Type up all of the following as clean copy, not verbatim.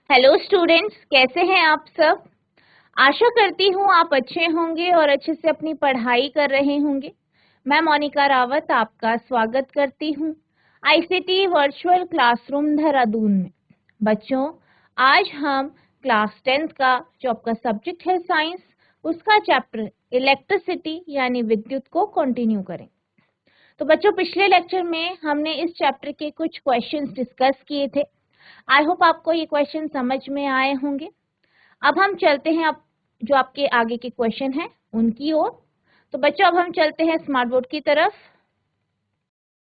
Hello students, कैसे हैं आप सब। आशा करती हूँ आप अच्छे होंगे और अच्छे से अपनी पढ़ाई कर रहे होंगे। मैं मोनिका रावत आपका स्वागत करती हूँ आईसीटी वर्चुअल क्लासरूम देहरादून में। बच्चों, आज हम क्लास 10th का जो आपका सब्जेक्ट है साइंस, उसका चैप्टर इलेक्ट्रिसिटी यानी विद्युत को कंटिन्यू करें। तो बच्चों, पिछले लेक्चर में हमने इस चैप्टर के कुछ क्वेश्चंस डिस्कस किए थे। आई होप आपको ये क्वेश्चन समझ में आए होंगे। अब हम चलते हैं अब जो आपके आगे के क्वेश्चन हैं उनकी ओर। तो बच्चों, अब हम चलते हैं स्मार्ट बोर्ड की तरफ।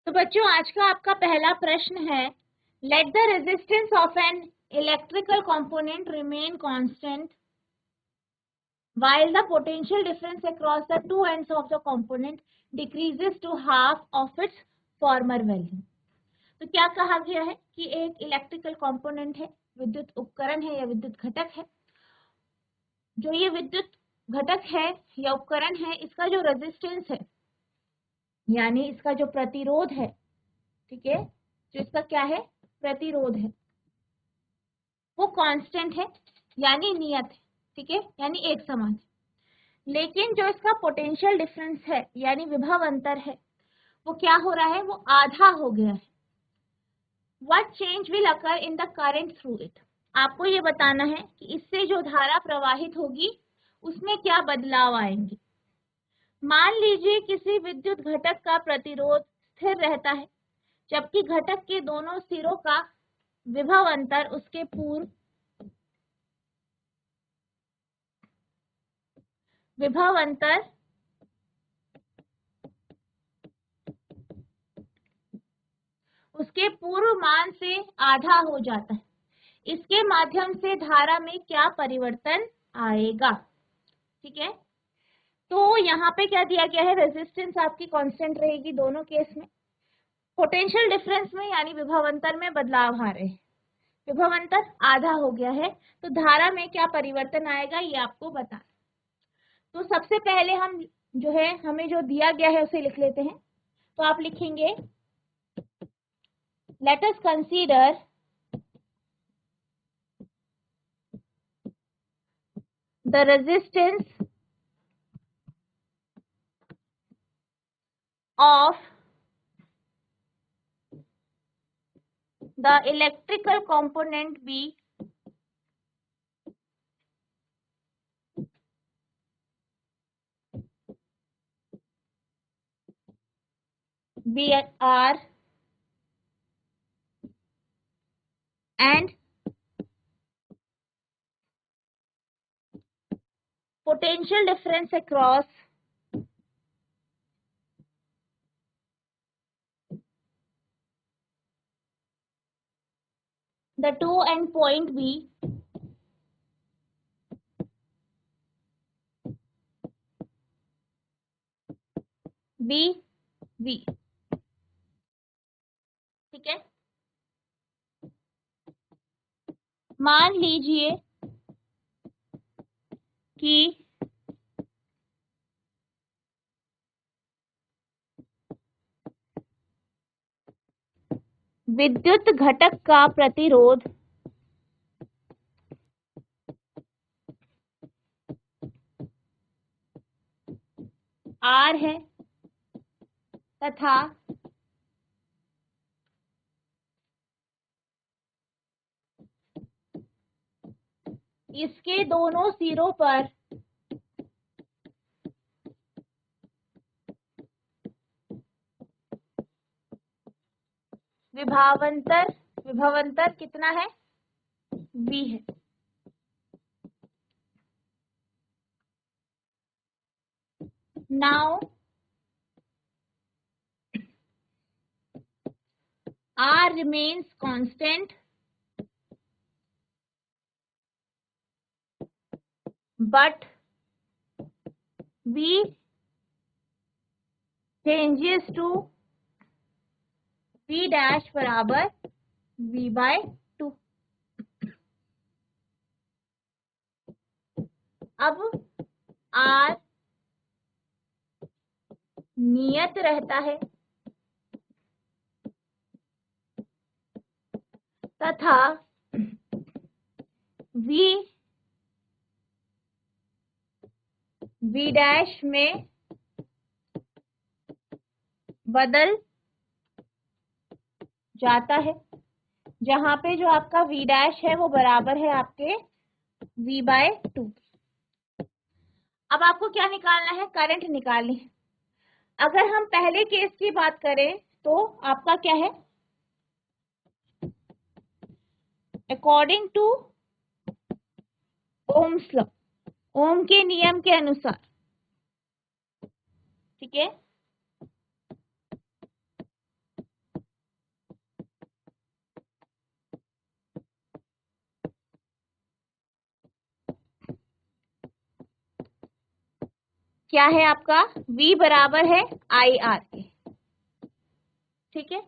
तो बच्चों, आज का आपका पहला प्रश्न है, let the resistance of an electrical component remain constant while the potential difference across the two ends of the component decreases to half of its former value। तो क्या कहा गया है कि एक इलेक्ट्रिकल कंपोनेंट है, विद्युत उपकरण है या विद्युत घटक है। जो ये विद्युत घटक है या उपकरण है, इसका जो रेजिस्टेंस है यानी इसका जो प्रतिरोध है, ठीक है, जो इसका क्या है, प्रतिरोध है, वो कांस्टेंट है यानी नियत है, ठीक है, यानी एक समान है। लेकिन जो इसका पोटेंशियल डिफरेंस है यानी विभव अंतर है, वो क्या हो रहा है, वो आधा हो गया है। What change will occur in the current through it? आपको ये बताना है कि इससे जो धारा प्रवाहित होगी उसमें क्या बदलाव आएंगे। मान लीजिए किसी विद्युत घटक का प्रतिरोध स्थिर रहता है, जबकि घटक के दोनों सिरों का विभव अंतर उसके पूर्व विभव अंतर उसके पूर्व मान से आधा हो जाता है। इसके माध्यम से धारा में क्या परिवर्तन आएगा, ठीक है। तो यहाँ पे क्या दिया गया है, रेजिस्टेंस आपकी कांस्टेंट रहेगी दोनों केस में। पोटेंशियल डिफरेंस में यानी विभव अंतर में बदलाव आ रहे हैं, विभव अंतर आधा हो गया है, तो धारा में क्या परिवर्तन आएगा ये आपको बताना। तो सबसे पहले हम जो है, हमें जो दिया गया है उसे लिख लेते हैं। तो आप लिखेंगे, let us consider the resistance of the electrical component be BR and potential difference across the two end point B V, ठीक है। मान लीजिए कि विद्युत घटक का प्रतिरोध R है तथा इसके दोनों सिरों पर विभवांतर कितना है, V है। Now R remains constant but V changes to V dash बराबर V/2। अब R नियत रहता है तथा वी डैश में बदल जाता है, जहां पे जो आपका वी डैश है वो बराबर है आपके v/2। अब आपको क्या निकालना है? करंट निकालनी है। अगर हम पहले केस की बात करें तो आपका क्या है? अकॉर्डिंग टू ओम्स लॉ, ओम के नियम के अनुसार, ठीक है, क्या है आपका? V बराबर है IR के, ठीक है।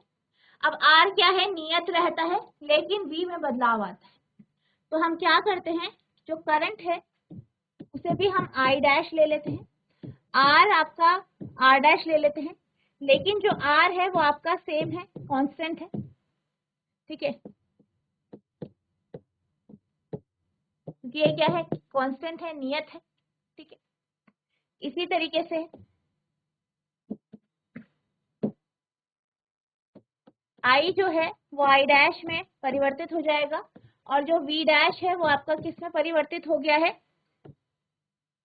अब R क्या है? नियत रहता है, लेकिन V में बदलाव आता है। तो हम क्या करते हैं, जो करंट है उसे भी हम I डैश ले लेते हैं, R आपका R डैश ले लेते हैं, लेकिन जो R है वो आपका सेम है, कांस्टेंट है, ठीक है, क्योंकि ये क्या है? कांस्टेंट है, नियत है, ठीक है। इसी तरीके से I जो है वो I डैश में परिवर्तित हो जाएगा, और जो V डैश है वो आपका किस में परिवर्तित हो गया है?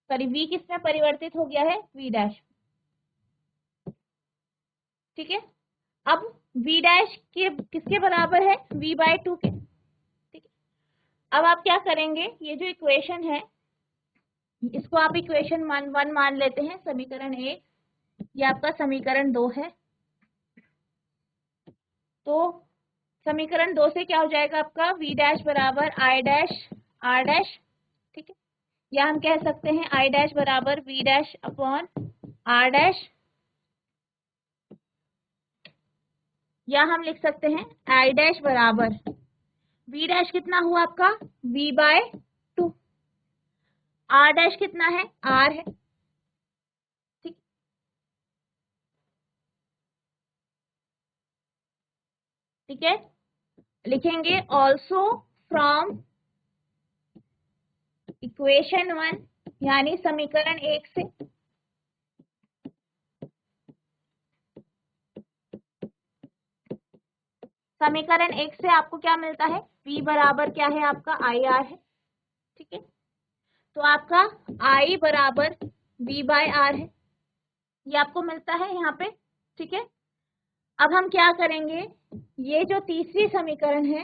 सॉरी, V किस में परिवर्तित हो गया है? V डैश, ठीक है। अब V डैश के किसके बराबर है? V/2 के, ठीक है। अब आप क्या करेंगे, ये जो इक्वेशन है इसको आप इक्वेशन 1 मान लेते हैं, समीकरण 1, ये आपका समीकरण 2 है। तो समीकरण 2 से क्या हो जाएगा आपका? V डैश बराबर I डैश R डैश, ठीक है, या हम कह सकते हैं I डैश बराबर V dash upon R dash, या हम लिख सकते हैं I डैश बराबर V डैश कितना हुआ आपका? V/2, R डैश कितना है? R है, ठीक, ठीक है। लिखेंगे ऑल्सो फ्रॉम इक्वेशन 1, यानी समीकरण 1 से, समीकरण 1 से आपको क्या मिलता है? V बराबर क्या है आपका? IR है, ठीक है। तो आपका I बराबर V/R है, ये आपको मिलता है यहाँ पे, ठीक है। अब हम क्या करेंगे, ये जो तीसरी समीकरण है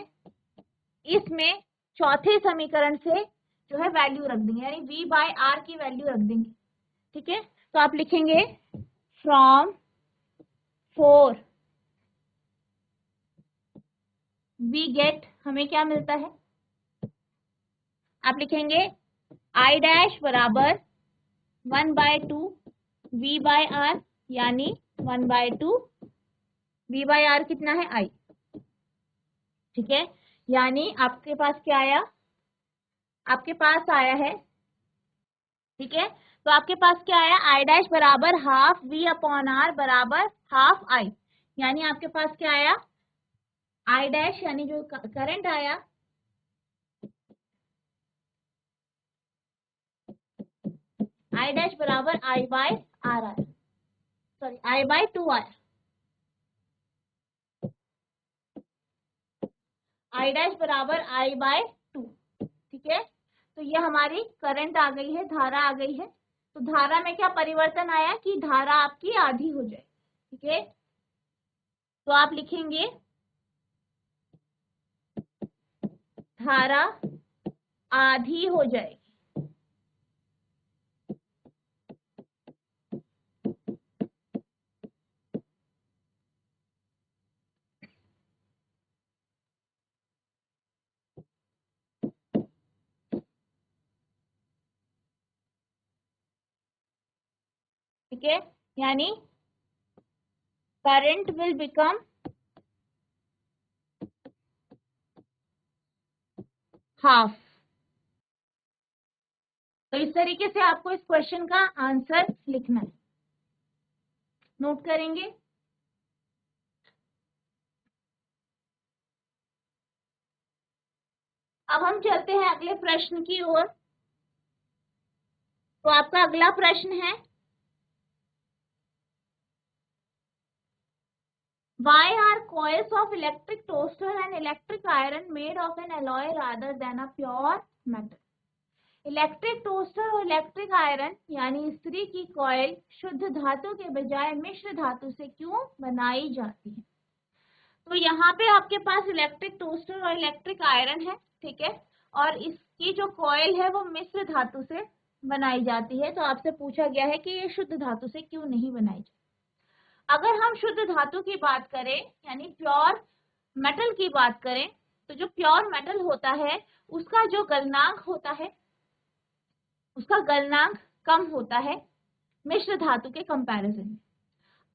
इसमें चौथे समीकरण से जो है वैल्यू रख देंगे, यानी V/R की वैल्यू रख देंगे, ठीक है। तो आप लिखेंगे फ्रॉम 4 वी गेट, हमें क्या मिलता है? आप लिखेंगे I डैश बराबर 1/2 V/R, यानी 1/2 V/R कितना है? I, ठीक है। यानी आपके पास क्या आया? आपके पास आया है, ठीक है। तो आपके पास क्या आया? I डैश बराबर हाफ V/R बराबर हाफ I, यानी आपके पास क्या आया? I डैश यानी जो करंट आया I डैश बराबर I/R आया, सॉरी I/2 आया, I डैश बराबर I/2, ठीक है। तो ये हमारी करंट आ गई है, धारा आ गई है। तो धारा में क्या परिवर्तन आया कि धारा आपकी आधी हो जाए, ठीक है। तो आप लिखेंगे धारा आधी हो जाएगी, ठीक है। यानी करंट विल बिकम हाफ। तो इस तरीके से आपको इस क्वेश्चन का आंसर लिखना है, नोट करेंगे। अब हम चलते हैं अगले प्रश्न की ओर। तो आपका अगला प्रश्न है, why are coils of electric toaster and electric iron made of an alloy rather than a pure metal? Electric toaster और इलेक्ट्रिक आयरन यानी स्त्री की कॉइल शुद्ध धातु के बजाय मिश्र धातु से क्यों बनाई जाती है? तो यहाँ पे आपके पास इलेक्ट्रिक टोस्टर और इलेक्ट्रिक आयरन है, ठीक है, और इसकी जो कॉइल है वो मिश्र धातु से बनाई जाती है। तो आपसे पूछा गया है कि ये शुद्ध धातु से क्यों नहीं बनाई जाती। अगर हम शुद्ध धातु की बात करें यानी प्योर मेटल की बात करें, तो जो प्योर मेटल होता है उसका जो गलनांक होता है, उसका गलनांक कम होता है मिश्र धातु के कंपैरिजन में।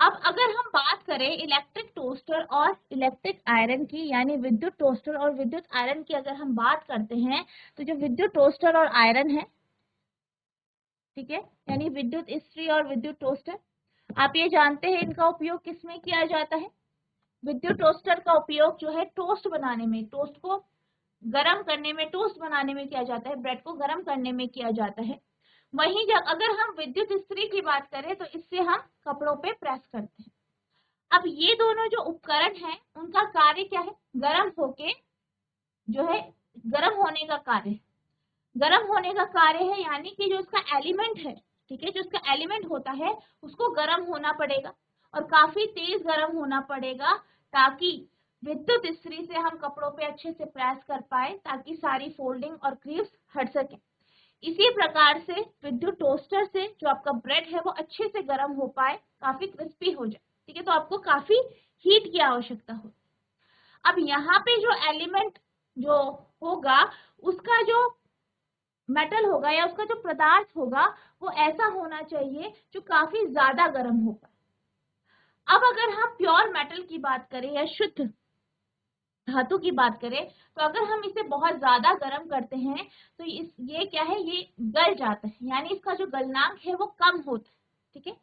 अब अगर हम बात करें इलेक्ट्रिक टोस्टर और इलेक्ट्रिक आयरन की, यानी विद्युत टोस्टर और विद्युत आयरन की अगर हम बात करते हैं, तो जो विद्युत टोस्टर और आयरन है, ठीक है, यानी विद्युत इस्त्री और विद्युत टोस्टर, आप ये जानते हैं इनका उपयोग किसमें किया जाता है? विद्युत टोस्टर का उपयोग जो है टोस्ट बनाने में, टोस्ट को गर्म करने में, टोस्ट बनाने में किया जाता है, ब्रेड को गर्म करने में किया जाता है। वहीं जब अगर हम विद्युत इस्त्री की बात करें तो इससे हम कपड़ों पे प्रेस करते हैं। अब ये दोनों जो उपकरण हैं उनका कार्य क्या है? गर्म होके जो है, गर्म होने का कार्य, गर्म होने का कार्य है, यानी कि जो उसका एलिमेंट है, ठीक है, जो उसका एलिमेंट होता है उसको गर्म होना पड़ेगा और काफी तेज गर्म होना पड़ेगा, ताकि विद्युत इस्त्री से हम कपड़ों पे अच्छे से प्रेस कर पाए, ताकि सारी फोल्डिंग और क्रीव्स हट सके। इसी प्रकार से विद्युत टोस्टर से जो आपका ब्रेड है वो अच्छे से गर्म हो पाए, काफी क्रिस्पी हो जाए, ठीक है, तो आपको काफी हीट की आवश्यकता हो। अब यहाँ पे जो एलिमेंट जो होगा, उसका जो मेटल होगा या उसका जो पदार्थ होगा वो ऐसा होना चाहिए जो काफी ज्यादा गर्म होगा। अब अगर हम प्योर मेटल की बात करें या शुद्ध धातु की बात करें, तो अगर हम इसे बहुत ज्यादा गर्म करते हैं तो ये क्या है, ये गल जाता है, यानी इसका जो गलनांक है वो कम होता है, ठीक है।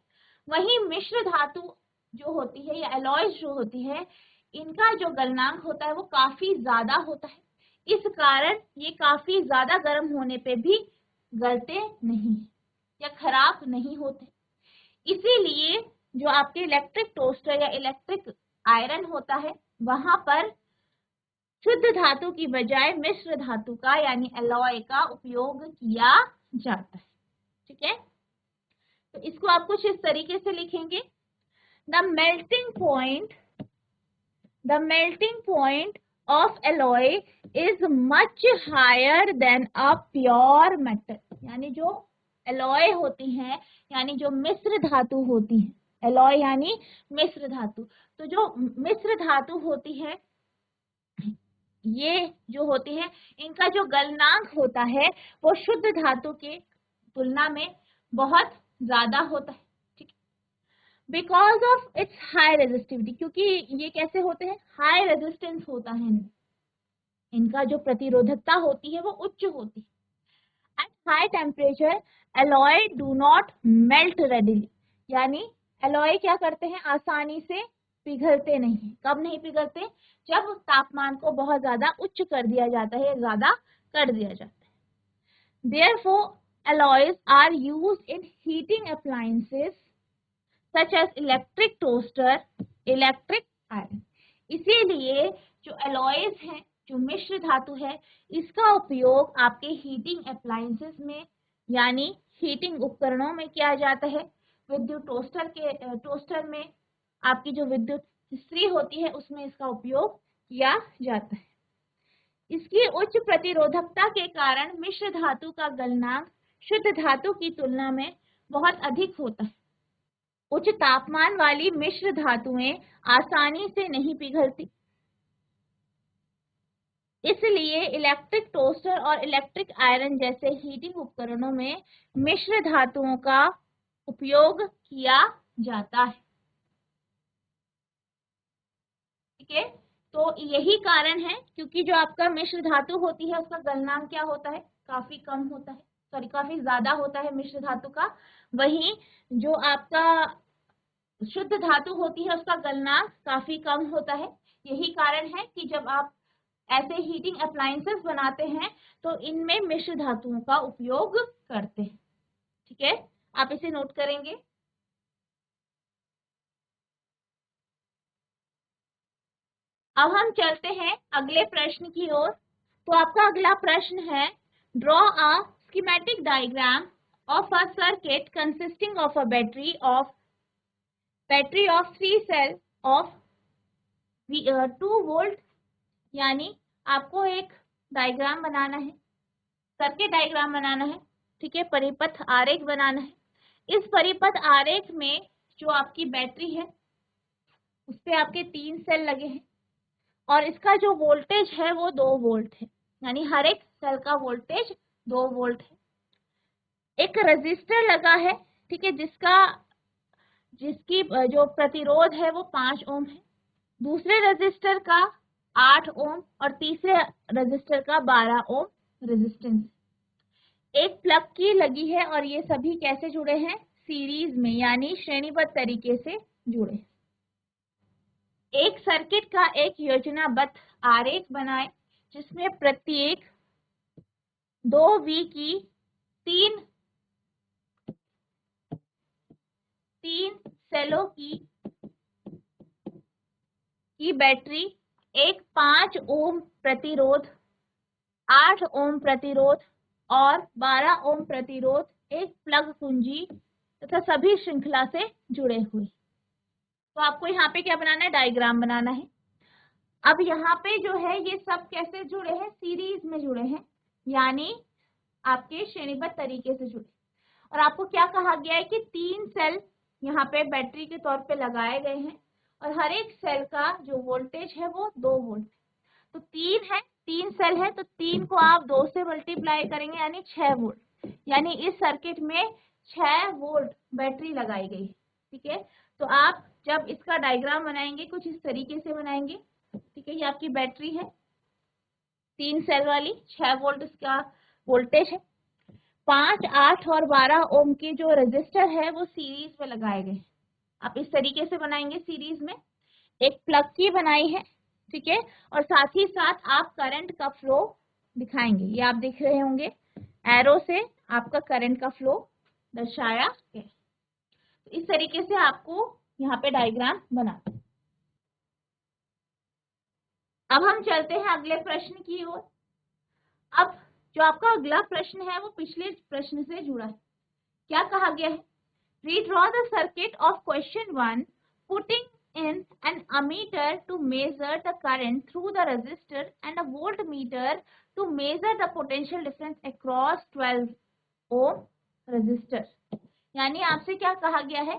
वहीं मिश्र धातु जो होती है या एलॉयज जो होती है, इनका जो गलनांक होता है वो काफी ज्यादा होता है। इस कारण ये काफी ज्यादा गर्म होने पे भी गलते नहीं या खराब नहीं होते। इसीलिए जो आपके इलेक्ट्रिक टोस्टर या इलेक्ट्रिक आयरन होता है, वहां पर शुद्ध धातु की बजाय मिश्र धातु का यानी एलॉय का उपयोग किया जाता है, ठीक है। तो इसको आप कुछ इस तरीके से लिखेंगे, the melting point of alloy is much higher than a pure metal, यानी जो एलॉय होती हैं, यानी जो मिश्र धातु होती है, एलॉय यानी मिश्र धातु, तो जो मिश्र धातु होती है, ये जो होती है, इनका जो गलनांक होता है वो शुद्ध धातु के तुलना में बहुत ज्यादा होता है, ठीक है, because of its high resistivity, क्योंकि ये कैसे होते हैं, हाई रेजिस्टेंस होता है, इनका जो प्रतिरोधकता होती है वो उच्च होती है। At high temperature alloy do not melt readily, यानी एलॉय क्या करते हैं, आसानी से पिघलते नहीं। कब नहीं पिघलते? जब तापमान को बहुत ज्यादा उच्च कर दिया जाता है, ज्यादा कर दिया जाता है। Therefore, alloys are used in heating appliances such as electric toaster, electric iron. इसीलिए जो एलॉयज हैं, जो मिश्र धातु है, इसका उपयोग आपके हीटिंग अप्लायंसेस में यानी हीटिंग उपकरणों में किया जाता है। विद्युत टोस्टर में आपकी जो विद्युत इस्त्री होती है उसमें इसका उपयोग किया जाता है। इसकी उच्च प्रतिरोधकता के कारण मिश्र धातु का गलनांक शुद्ध धातु की तुलना में बहुत अधिक होता है। उच्च तापमान वाली मिश्र धातुएं आसानी से नहीं पिघलती, इसलिए इलेक्ट्रिक टोस्टर और इलेक्ट्रिक आयरन जैसे हीटिंग उपकरणों में मिश्र धातुओं का उपयोग किया जाता है, ठीक है। तो यही कारण है, क्योंकि जो आपका मिश्र धातु होती है उसका गलनांक क्या होता है, काफी कम होता है, सॉरी काफी ज्यादा होता है मिश्र धातु का। वहीं जो आपका शुद्ध धातु होती है उसका गलनांक काफी कम होता है। यही कारण है कि जब आप ऐसे हीटिंग अप्लायंसेस बनाते हैं तो इनमें मिश्र धातुओं का उपयोग करते हैं। ठीक है, आप इसे नोट करेंगे। अब हम चलते हैं अगले प्रश्न की ओर। तो आपका अगला प्रश्न है, draw a schematic diagram of a circuit consisting of a battery of 3 cell of 2 volt. यानी आपको एक डायग्राम बनाना है, सर्किट डायग्राम बनाना है। ठीक है, परिपथ आरेख बनाना है। इस परिपथ आरेख में जो आपकी बैटरी है उस पे आपके 3 सेल लगे हैं और इसका जो वोल्टेज है वो 2 वोल्ट है, यानी हर एक सेल का वोल्टेज 2 वोल्ट है। एक रजिस्टर लगा है, ठीक है, जिसकी जो प्रतिरोध है वो 5 ओम है। दूसरे रजिस्टर का 8 ओम और तीसरे रजिस्टर का 12 ओम रेजिस्टेंस। एक प्लग की लगी है और ये सभी कैसे जुड़े हैं, सीरीज में, यानी श्रेणीबद्ध तरीके से जुड़े। एक सर्किट का एक योजनाबद्ध आरेख बनाएं जिसमें प्रत्येक 2V की तीन सेलों की बैटरी एक 5 ओम प्रतिरोध, 8 ओम प्रतिरोध और 12 ओम प्रतिरोध एक प्लग कुंजी तथा सभी श्रृंखला से जुड़े हुए। तो आपको यहाँ पे क्या बनाना है, डायग्राम बनाना है। अब यहाँ पे जो है ये सब कैसे जुड़े हैं, सीरीज में जुड़े हैं, यानी आपके श्रेणीबद्ध तरीके से जुड़े। और आपको क्या कहा गया है कि 3 सेल यहाँ पे बैटरी के तौर पे लगाए गए हैं और हर एक सेल का जो वोल्टेज है वो 2 वोल्ट। तो 3 सेल है तो 3 को आप 2 से मल्टीप्लाई करेंगे यानी 6 वोल्ट, यानी इस सर्किट में 6 वोल्ट बैटरी लगाई गई। ठीक है, तो आप जब इसका डायग्राम बनाएंगे कुछ इस तरीके से बनाएंगे। ठीक है, ये आपकी बैटरी है 3 सेल वाली, 6 वोल्ट इसका वोल्टेज है। 5, 8 और 12 ओम के जो रेजिस्टर है वो सीरीज में लगाए गए। आप इस तरीके से बनाएंगे सीरीज में। एक प्लग की बनाई है, ठीक है, और साथ ही साथ आप करंट का फ्लो दिखाएंगे। ये आप देख रहे होंगे एरो से आपका करंट का फ्लो दर्शाया है। तो इस तरीके से आपको यहाँ पे डायग्राम बनाना। अब हम चलते हैं अगले प्रश्न की ओर। अब जो आपका अगला प्रश्न है वो पिछले प्रश्न से जुड़ा है। क्या कहा गया है, redraw the circuit of question 1 putting in an ammeter to measure the current through the resistor and a voltmeter to measure the potential difference across 12 ohm resistor। यानी आपसे क्या कहा गया है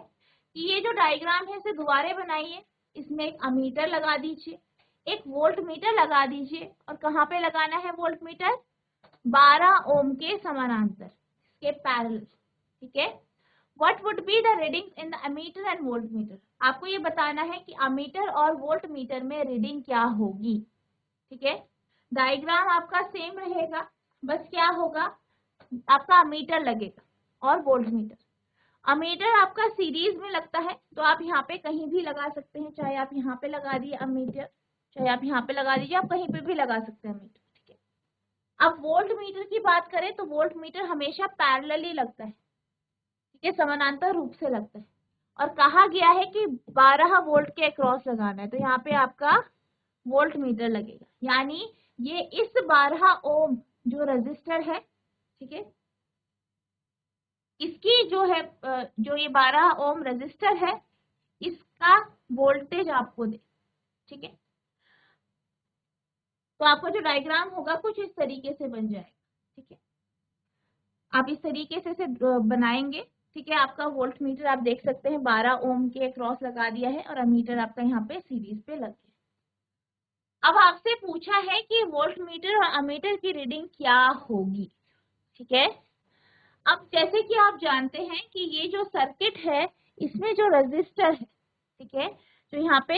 कि ये जो डायग्राम है इसे दोबारा बनाइए, इसमें एक अमीटर लगा दीजिए, एक वोल्ट मीटर लगा दीजिए और कहाँ पे लगाना है वोल्ट मीटर, 12 ओम के समानांतर, इसके पैरेलल। ठीक है, what would be the reading in the ammeter and volt meter. आपको ये बताना है कि अमीटर और वोल्ट मीटर में रीडिंग क्या होगी। ठीक है, डायग्राम आपका सेम रहेगा, बस क्या होगा, आपका अमीटर लगेगा और वोल्ट मीटर। अमीटर आपका सीरीज में लगता है तो आप यहाँ पे कहीं भी लगा सकते हैं, चाहे आप यहाँ पे लगा दिए अमीटर, चाहे आप यहाँ पे लगा दीजिए, आप कहीं पे भी लगा सकते हैं अमीटर। ठीक है, अब वोल्ट मीटर की बात करें तो वोल्ट मीटर हमेशा पैरेलली लगता है, ठीक है, समानांतर रूप से लगता है। और कहा गया है कि 12 वोल्ट के अक्रॉस लगाना है, तो यहाँ पे आपका वोल्ट मीटर लगेगा। यानी ये इस 12 ओम जो रजिस्टर है, ठीक है, इसकी जो है जो ये 12 ओम रजिस्टर है इसका वोल्टेज आपको दे। ठीक है, तो आपका जो डायग्राम होगा कुछ इस तरीके से बन जाएगा। ठीक है, आप इस तरीके से बनाएंगे। ठीक है, आपका वोल्ट मीटर आप देख सकते हैं 12 ओम के क्रॉस लगा दिया है और अमीटर आपका यहाँ पे सीरीज पे लग गया। अब आपसे पूछा है कि वोल्ट मीटर और अमीटर की रीडिंग क्या होगी। ठीक है, अब जैसे कि आप जानते हैं कि ये जो सर्किट है इसमें जो रेजिस्टर है, ठीक है, जो यहाँ पे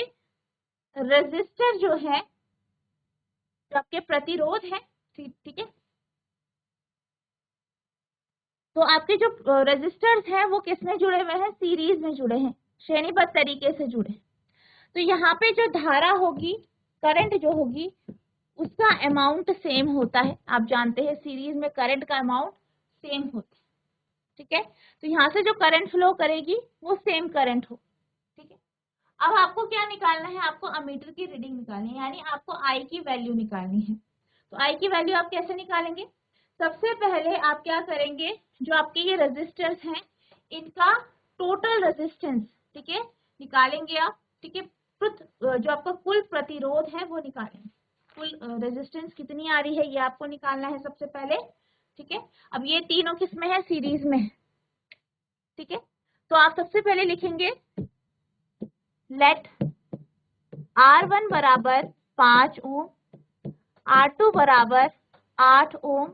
रेजिस्टर जो है, जो आपके प्रतिरोध है, ठीक है, तो आपके जो रेजिस्टर्स हैं वो किस में जुड़े हुए हैं, सीरीज में जुड़े हैं, श्रेणीबद्ध तरीके से जुड़े। तो यहाँ पे जो धारा होगी, करंट जो होगी उसका अमाउंट सेम होता है। आप जानते हैं सीरीज में करंट का अमाउंट सेम होता है, ठीक है। तो यहाँ से जो करंट फ्लो करेगी वो सेम करंट हो, ठीक है। अब आपको क्या निकालना है, आपको अमीटर की रीडिंग निकालनी है, यानी आपको आई की वैल्यू निकालनी है। तो आई की वैल्यू आप कैसे निकालेंगे, सबसे पहले आप क्या करेंगे, जो आपके ये रेजिस्टेंस हैं इनका टोटल रेजिस्टेंस, ठीक है, निकालेंगे आप, ठीक है। जो आपका कुल प्रतिरोध है वो निकालेंगे, कुल रेजिस्टेंस कितनी आ रही है ये आपको निकालना है सबसे पहले, ठीक है। अब ये तीनों किस में है, सीरीज में है, ठीक है। तो आप सबसे पहले लिखेंगे लेट R1 बराबर 5 ओम, R2 बराबर 8 ओम,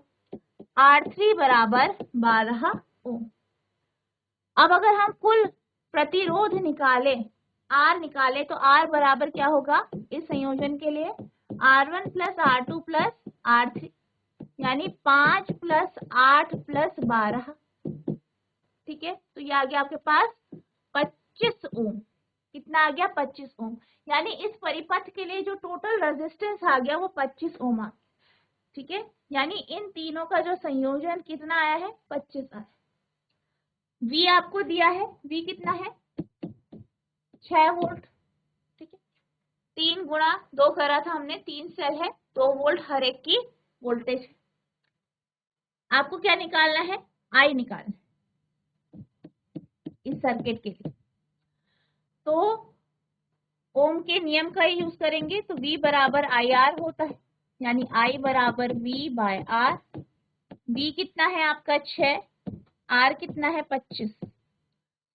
R3 बराबर 12 ओम। अब अगर हम कुल प्रतिरोध निकाले, R निकाले, तो R बराबर क्या होगा इस संयोजन के लिए, R1 plus R2 plus R3, यानी 5 प्लस 8 प्लस 12, ठीक है। तो ये आ गया आपके पास 25 ओम। कितना आ गया, 25 ओम। यानी इस परिपथ के लिए जो टोटल रेजिस्टेंस आ गया वो 25 ओम आ गया, ठीक है। यानी इन तीनों का जो संयोजन कितना आया है, 25 आया। V आपको दिया है, V कितना है, 6 वोल्ट, ठीक है। 3 गुणा 2 करा था हमने, 3 सेल है, 2 वोल्ट हर एक की वोल्टेज है। आपको क्या निकालना है, I निकालना है इस सर्किट के लिए। तो ओम के नियम का यूज करेंगे, तो V बराबर IR होता है, यानी I बराबर V बाय R। V कितना है आपका 6, R कितना है 25।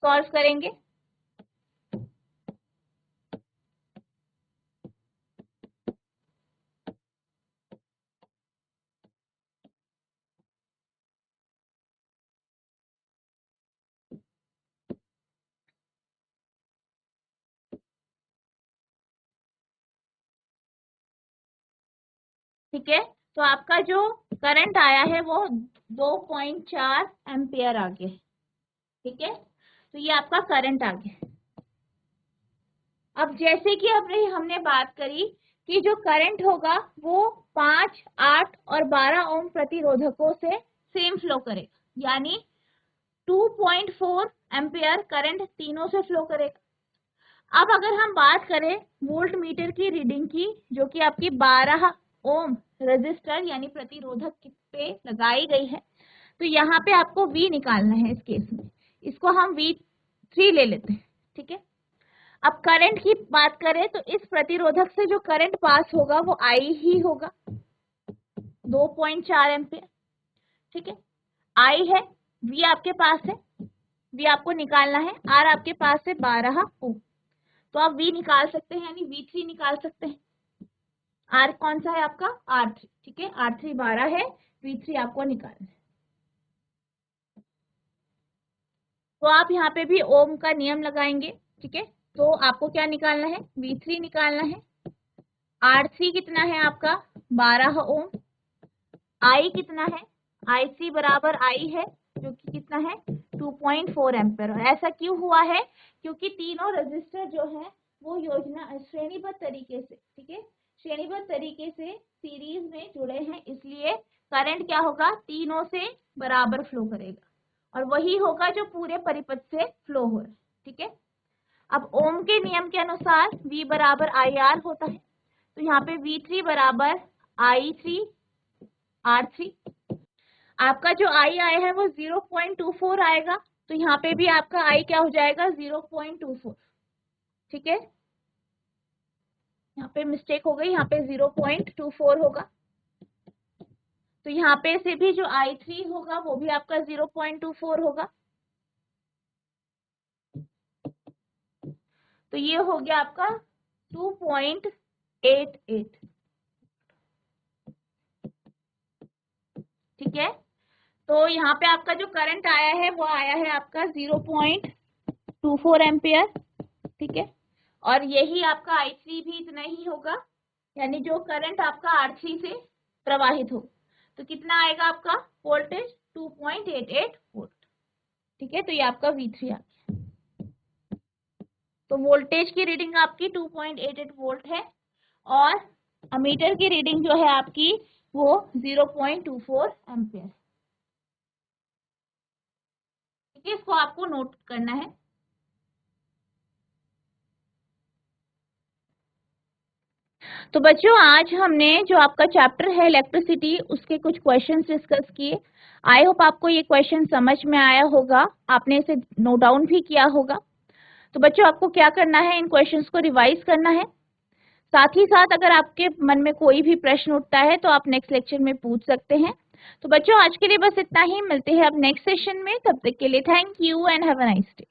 सॉल्व करेंगे, ठीक है। तो आपका जो करंट आया है वो 2.4 एम्पियर आ गया, ठीक है। तो ये आपका करंट आ गया। अब जैसे कि अभी हमने बात करी कि जो करंट होगा वो 5, 8 और 12 ओम प्रतिरोधकों से सेम फ्लो करेगा, यानी 2.4 एम्पियर करंट तीनों से फ्लो करेगा। अब अगर हम बात करें वोल्ट मीटर की रीडिंग की, जो कि आपकी 12 ओम रेजिस्टर यानी प्रतिरोधक पे लगाई गई है, तो यहाँ पे आपको V निकालना है। इस केस में इसको हम V3 ले लेते हैं, ठीक है। अब करंट की बात करें तो इस प्रतिरोधक से जो करंट पास होगा वो I ही होगा, 2.4 एम्पियर, ठीक है। I है, V आपके पास है, V आपको निकालना है, R आपके पास है 12 ओम। तो आप V निकाल सकते हैं, यानी V3 निकाल सकते हैं। R कौन सा है आपका, R3, ठीक है। R3 12 है, V3 आपको निकालना है। तो आप यहाँ पे भी ओम का नियम लगाएंगे, ठीक है। तो आपको क्या निकालना है, V3 निकालना है। R3 कितना है आपका 12 ओम, I कितना है, I3 बराबर I है, जो कि कितना है 2.4 एम्पियर। और ऐसा क्यों हुआ है, क्योंकि तीनों रजिस्टर जो है वो योजना श्रेणीबद्ध तरीके से, ठीक है, श्रेणीबद्ध तरीके से सीरीज में जुड़े हैं, इसलिए करंट क्या होगा, तीनों से बराबर फ्लो करेगा, और वही होगा जो पूरे परिपथ से फ्लो हो रहा है, ठीक है। अब ओम के नियम के अनुसार V बराबर IR होता है, तो यहाँ पे V3 बराबर I3 R3। आपका जो I आया है वो 0.24 आएगा, तो यहाँ पे भी आपका I क्या हो जाएगा, 0.24, ठीक है। यहाँ पे मिस्टेक हो गई, यहाँ पे 0.24 होगा। तो यहाँ पे से भी जो I3 होगा वो भी आपका 0.24 होगा। तो ये हो गया आपका 2.88, ठीक है। तो यहाँ पे आपका जो करंट आया है वो आया है आपका 0.24 एम्पियर, ठीक है। और यही आपका I3 भी इतना ही होगा, यानी जो करंट आपका R3 से प्रवाहित हो, तो कितना आएगा आपका वोल्टेज 2.88 वोल्ट, ठीक है। तो ये आपका V3 आ गया। तो वोल्टेज की रीडिंग आपकी 2.88 वोल्ट है, और मीटर की रीडिंग जो है आपकी वो 0.24 एम्पियर। ठीक है, इसको आपको नोट करना है। तो बच्चों आज हमने जो आपका चैप्टर है इलेक्ट्रिसिटी उसके कुछ क्वेश्चंस डिस्कस किए। आई होप आपको ये क्वेश्चन समझ में आया होगा, आपने इसे नोट डाउन भी किया होगा। तो बच्चों आपको क्या करना है, इन क्वेश्चंस को रिवाइज करना है। साथ ही साथ अगर आपके मन में कोई भी प्रश्न उठता है तो आप नेक्स्ट लेक्चर में पूछ सकते हैं। तो बच्चों आज के लिए बस इतना ही, मिलते हैं अब नेक्स्ट सेशन में। तब तक के लिए thank you and have a nice day.